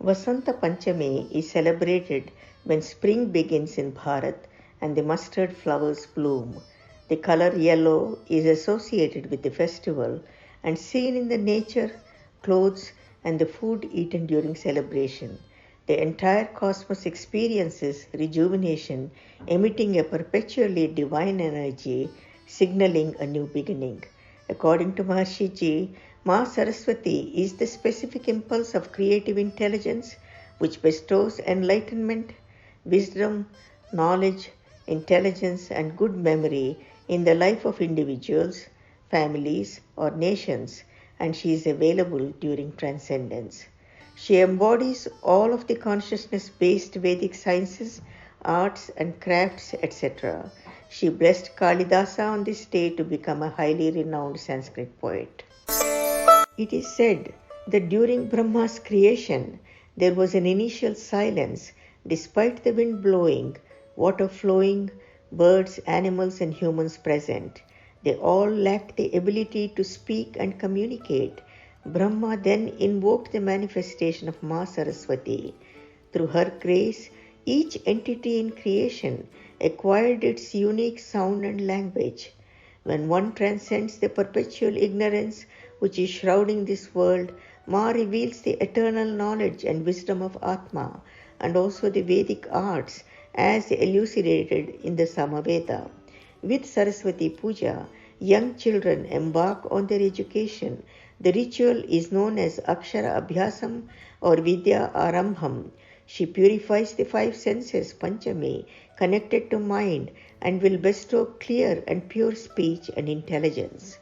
Vasanta Panchami is celebrated when spring begins in Bharat and the mustard flowers bloom. The color yellow is associated with the festival and seen in the nature, clothes, and the food eaten during celebration. The entire cosmos experiences rejuvenation, emitting a perpetually divine energy, signaling a new beginning. According to Maharishiji, Ma Saraswati is the specific impulse of creative intelligence which bestows enlightenment, wisdom, knowledge, intelligence, and good memory in the life of individuals, families, or nations, and she is available during transcendence. She embodies all of the consciousness-based Vedic sciences, arts, and crafts, etc. She blessed Kalidasa on this day to become a highly renowned Sanskrit poet. It is said that during Brahma's creation, there was an initial silence despite the wind blowing, water flowing, birds, animals, and humans present. They all lacked the ability to speak and communicate. Brahma then invoked the manifestation of Ma Saraswati. Through her grace, each entity in creation acquired its unique sound and language. When one transcends the perpetual ignorance which is shrouding this world, Ma reveals the eternal knowledge and wisdom of Atma and also the Vedic arts as elucidated in the Samaveda. With Saraswati Puja, young children embark on their education. The ritual is known as Akshara Abhyasam or Vidya Arambham. She purifies the five senses, Panchami, connected to mind, and will bestow clear and pure speech and intelligence.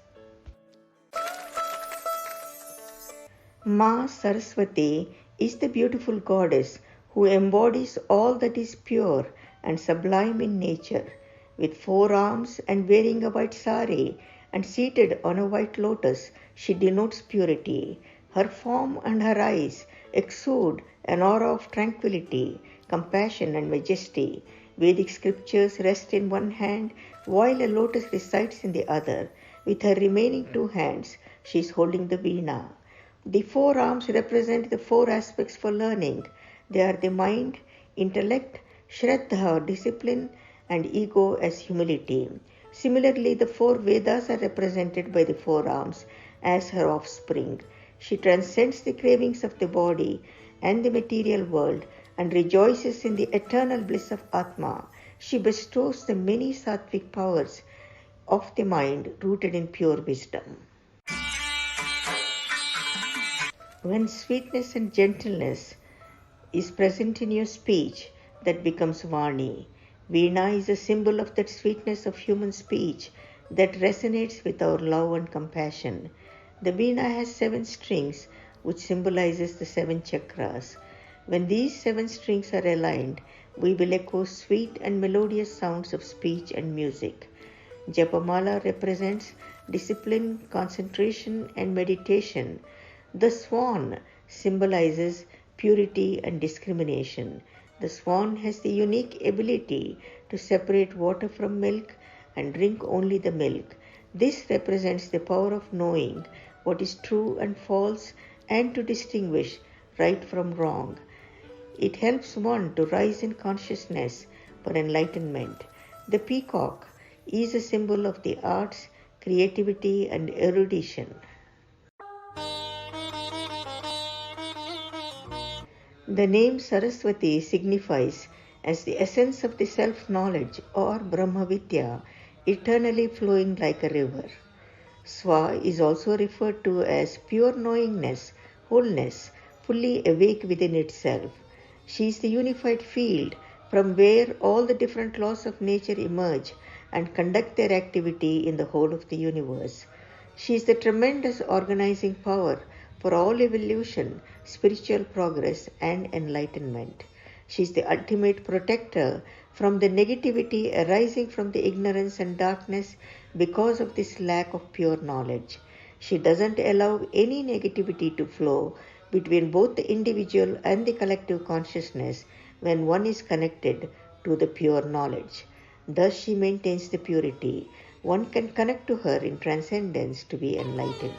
Ma Saraswati is the beautiful goddess who embodies all that is pure and sublime in nature. With 4 arms and wearing a white sari and seated on a white lotus, she denotes purity. Her form and her eyes exude an aura of tranquility, compassion, and majesty. Vedic scriptures rest in one hand while a lotus resides in the other. With her remaining 2 hands, she is holding the veena. The 4 arms represent the 4 aspects for learning. They are the mind, intellect, Shraddha, discipline, and ego as humility. Similarly, the 4 Vedas are represented by the 4 arms as her offspring. She transcends the cravings of the body and the material world and rejoices in the eternal bliss of Atma. She bestows the many sattvic powers of the mind rooted in pure wisdom. When sweetness and gentleness is present in your speech, that becomes Vani. Veena is a symbol of that sweetness of human speech that resonates with our love and compassion. The veena has 7 strings, which symbolizes the 7 chakras. When these 7 strings are aligned, we will echo sweet and melodious sounds of speech and music. Japamala represents discipline, concentration, and meditation. The swan symbolizes purity and discrimination. The swan has the unique ability to separate water from milk and drink only the milk. This represents the power of knowing what is true and false and to distinguish right from wrong. It helps one to rise in consciousness for enlightenment. The peacock is a symbol of the arts, creativity, and erudition. The name Saraswati signifies as the essence of the self-knowledge or Brahmavidya, eternally flowing like a river. Swa is also referred to as pure knowingness, wholeness, fully awake within itself. She is the unified field from where all the different laws of nature emerge and conduct their activity in the whole of the universe. She is the tremendous organizing power for all evolution, spiritual progress, and enlightenment. She is the ultimate protector from the negativity arising from the ignorance and darkness because of this lack of pure knowledge. She doesn't allow any negativity to flow between both the individual and the collective consciousness when one is connected to the pure knowledge. Thus she maintains the purity. One can connect to her in transcendence to be enlightened.